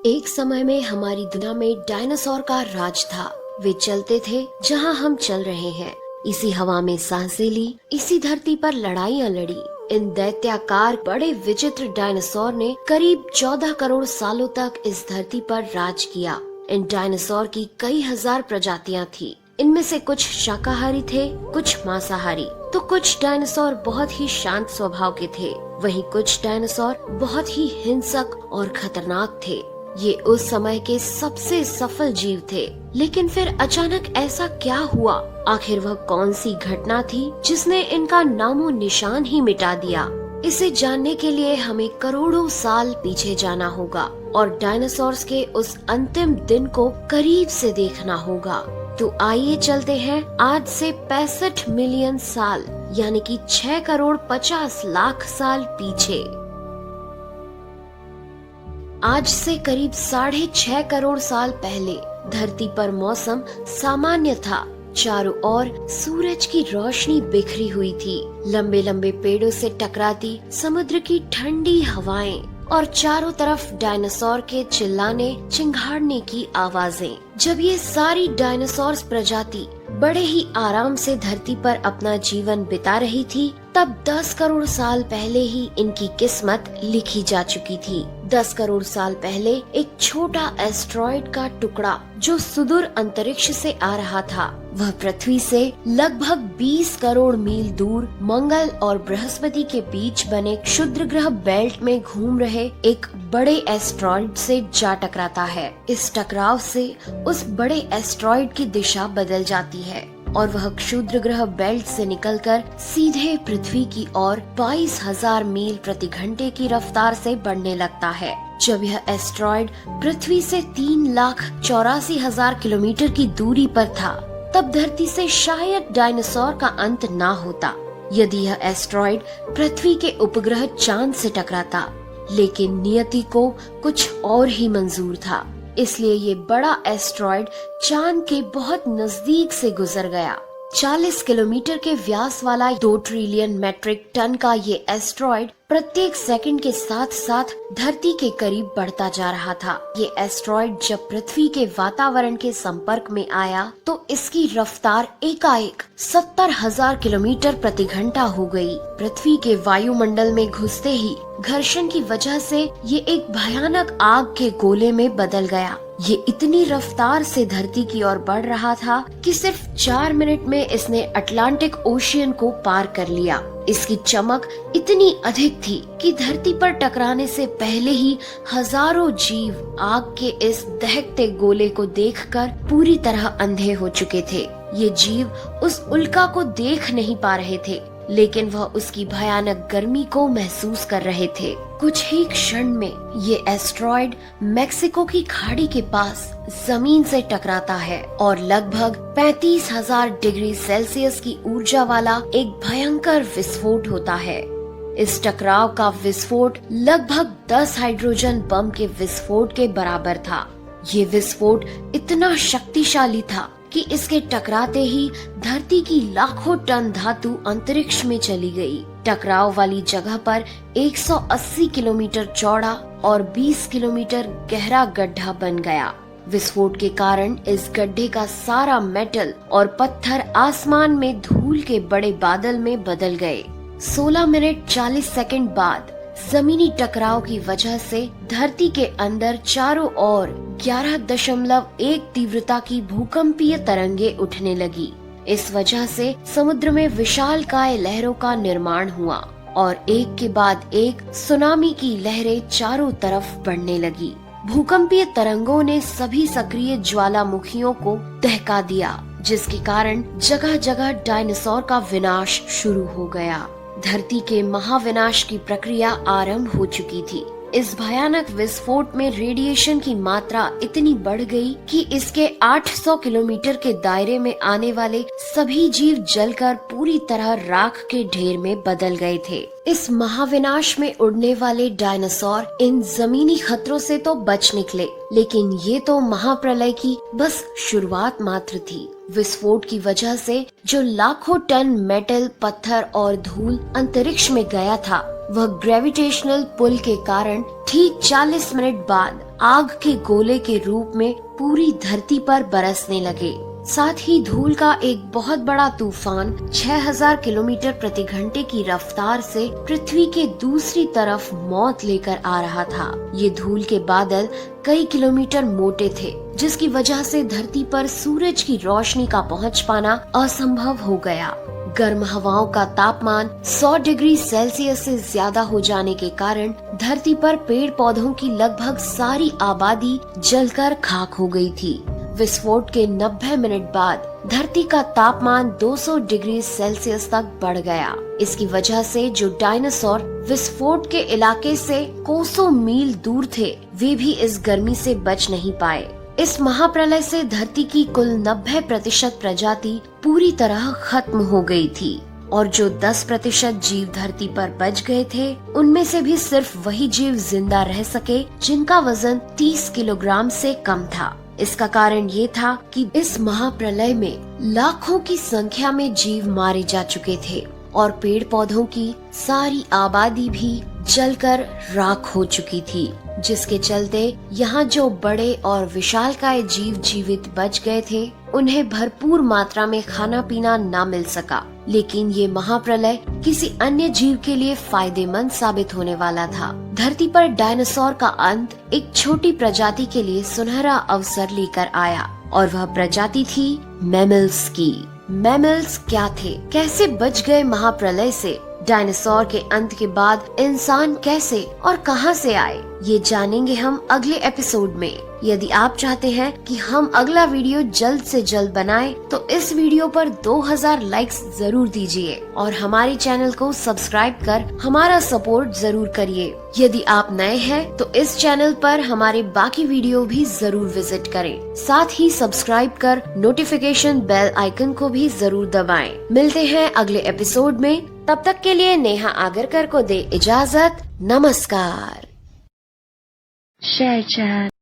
एक समय में हमारी दुनिया में डायनासोर का राज था। वे चलते थे जहाँ हम चल रहे हैं, इसी हवा में सांसें ली, इसी धरती पर लड़ाइयाँ लड़ी। इन दैत्याकार बड़े विचित्र डायनासोर ने करीब 14 करोड़ सालों तक इस धरती पर राज किया। इन डायनासोर की कई हजार प्रजातियाँ थी। इनमें से कुछ शाकाहारी थे, कुछ मांसाहारी, तो कुछ डायनासोर बहुत ही शांत स्वभाव के थे। वहीं कुछ डायनासोर बहुत ही हिंसक और खतरनाक थे। ये उस समय के सबसे सफल जीव थे। लेकिन फिर अचानक ऐसा क्या हुआ? आखिर वह कौन सी घटना थी जिसने इनका नामो निशान ही मिटा दिया? इसे जानने के लिए हमें करोड़ों साल पीछे जाना होगा और डायनासोर्स के उस अंतिम दिन को करीब से देखना होगा। तो आइए चलते हैं आज से 65 मिलियन साल यानी कि 6 करोड़ 50 लाख साल पीछे। आज से करीब 6.5 करोड़ साल पहले धरती पर मौसम सामान्य था। चारों ओर सूरज की रोशनी बिखरी हुई थी। लंबे लंबे पेड़ों से टकराती समुद्र की ठंडी हवाएं और चारों तरफ डायनासोर के चिल्लाने चिंघाड़ने की आवाजें। जब ये सारी डायनासोर प्रजाति बड़े ही आराम से धरती पर अपना जीवन बिता रही थी, तब 10 करोड़ साल पहले ही इनकी किस्मत लिखी जा चुकी थी। 10 करोड़ साल पहले एक छोटा एस्ट्रॉइड का टुकड़ा जो सुदूर अंतरिक्ष से आ रहा था, वह पृथ्वी से लगभग 20 करोड़ मील दूर मंगल और बृहस्पति के बीच बने क्षुद्र ग्रह बेल्ट में घूम रहे एक बड़े एस्ट्रॉइड से जा टकराता है। इस टकराव से उस बड़े एस्ट्रॉइड की दिशा बदल जाती है और वह क्षुद्र ग्रह बेल्ट से निकलकर सीधे पृथ्वी की ओर 22,000 मील प्रति घंटे की रफ्तार से बढ़ने लगता है। जब यह एस्ट्रॉइड पृथ्वी से 3,84,000 किलोमीटर की दूरी पर था, तब धरती से शायद डायनासोर का अंत ना होता यदि यह एस्ट्रॉइड पृथ्वी के उपग्रह चांद से टकराता। लेकिन नियति को कुछ और ही मंजूर था, इसलिए ये बड़ा एस्ट्रॉइड चांद के बहुत नजदीक से गुजर गया। 40 किलोमीटर के व्यास वाला 2 ट्रिलियन मेट्रिक टन का ये एस्ट्रॉइड प्रत्येक सेकंड के साथ साथ धरती के करीब बढ़ता जा रहा था। ये एस्ट्रॉइड जब पृथ्वी के वातावरण के संपर्क में आया तो इसकी रफ्तार एकाएक 70,000 किलोमीटर प्रति घंटा हो गई। पृथ्वी के वायुमंडल में घुसते ही घर्षण की वजह से ये एक भयानक आग के गोले में बदल गया। ये इतनी रफ्तार से धरती की ओर बढ़ रहा था कि सिर्फ 4 मिनट में इसने अटलांटिक ओशियन को पार कर लिया। इसकी चमक इतनी अधिक थी कि धरती पर टकराने से पहले ही हजारों जीव आग के इस दहकते गोले को देखकर पूरी तरह अंधे हो चुके थे। ये जीव उस उल्का को देख नहीं पा रहे थे, लेकिन वह उसकी भयानक गर्मी को महसूस कर रहे थे। कुछ ही क्षण में ये एस्ट्रॉइड मेक्सिको की खाड़ी के पास जमीन से टकराता है और लगभग 35,000 डिग्री सेल्सियस की ऊर्जा वाला एक भयंकर विस्फोट होता है। इस टकराव का विस्फोट लगभग 10 हाइड्रोजन बम के विस्फोट के बराबर था। ये विस्फोट इतना शक्तिशाली था कि इसके टकराते ही धरती की लाखों टन धातु अंतरिक्ष में चली गई। टकराव वाली जगह पर 180 किलोमीटर चौड़ा और 20 किलोमीटर गहरा गड्ढा बन गया। विस्फोट के कारण इस गड्ढे का सारा मेटल और पत्थर आसमान में धूल के बड़े बादल में बदल गए। 16 मिनट 40 सेकंड बाद जमीनी टकराव की वजह से धरती के अंदर चारों ओर 11.1 तीव्रता की भूकंपीय तरंगे उठने लगी। इस वजह से समुद्र में विशालकाय लहरों का निर्माण हुआ और एक के बाद एक सुनामी की लहरें चारों तरफ बढ़ने लगी। भूकंपीय तरंगों ने सभी सक्रिय ज्वालामुखियों को दहका दिया, जिसके कारण जगह जगह डायनासोर का विनाश शुरू हो गया। धरती के महाविनाश की प्रक्रिया आरंभ हो चुकी थी। इस भयानक विस्फोट में रेडिएशन की मात्रा इतनी बढ़ गई कि इसके 800 किलोमीटर के दायरे में आने वाले सभी जीव जलकर पूरी तरह राख के ढेर में बदल गए थे। इस महाविनाश में उड़ने वाले डायनासोर इन जमीनी खतरों से तो बच निकले, लेकिन ये तो महाप्रलय की बस शुरुआत मात्र थी। विस्फोट की वजह से जो लाखों टन मेटल, पत्थर और धूल अंतरिक्ष में गया था, वह ग्रेविटेशनल पुल के कारण ठीक 40 मिनट बाद आग के गोले के रूप में पूरी धरती पर बरसने लगे। साथ ही धूल का एक बहुत बड़ा तूफान 6000 किलोमीटर प्रति घंटे की रफ्तार से पृथ्वी के दूसरी तरफ मौत लेकर आ रहा था। ये धूल के बादल कई किलोमीटर मोटे थे, जिसकी वजह से धरती पर सूरज की रोशनी का पहुंच पाना असंभव हो गया। गर्म हवाओं का तापमान 100 डिग्री सेल्सियस से ज्यादा हो जाने के कारण धरती पर पेड़ पौधों की लगभग सारी आबादी जलकर खाक हो गई थी। विस्फोट के 90 मिनट बाद धरती का तापमान 200 डिग्री सेल्सियस तक बढ़ गया। इसकी वजह से जो डायनासोर विस्फोट के इलाके से कोसों मील दूर थे, वे भी इस गर्मी से बच नहीं पाए। इस महाप्रलय से धरती की कुल 90% प्रजाति पूरी तरह खत्म हो गई थी और जो 10% जीव धरती पर बच गए थे, उनमें से भी सिर्फ वही जीव जिंदा रह सके जिनका वजन 30 किलोग्राम से कम था। इसका कारण ये था कि इस महाप्रलय में लाखों की संख्या में जीव मारे जा चुके थे और पेड़ पौधों की सारी आबादी भी जलकर राख हो चुकी थी, जिसके चलते यहाँ जो बड़े और विशालकाय जीव जीवित बच गए थे, उन्हें भरपूर मात्रा में खाना पीना ना मिल सका। लेकिन ये महाप्रलय किसी अन्य जीव के लिए फायदेमंद साबित होने वाला था। धरती पर डायनासोर का अंत एक छोटी प्रजाति के लिए सुनहरा अवसर लेकर आया और वह प्रजाति थी मैमल्स की। मैमल्स क्या थे, कैसे बच गए महाप्रलय से, डायनासोर के अंत के बाद इंसान कैसे और कहां से आए, ये जानेंगे हम अगले एपिसोड में। यदि आप चाहते हैं कि हम अगला वीडियो जल्द से जल्द बनाएं, तो इस वीडियो पर 2000 लाइक्स जरूर दीजिए और हमारे चैनल को सब्सक्राइब कर हमारा सपोर्ट जरूर करिए। यदि आप नए हैं तो इस चैनल पर हमारे बाकी वीडियो भी जरूर विजिट करें। साथ ही सब्सक्राइब कर नोटिफिकेशन बेल आइकन को भी जरूर दबाएं। मिलते हैं अगले एपिसोड में, तब तक के लिए नेहा आगरकर को दे इजाजत। नमस्कार। Share chat.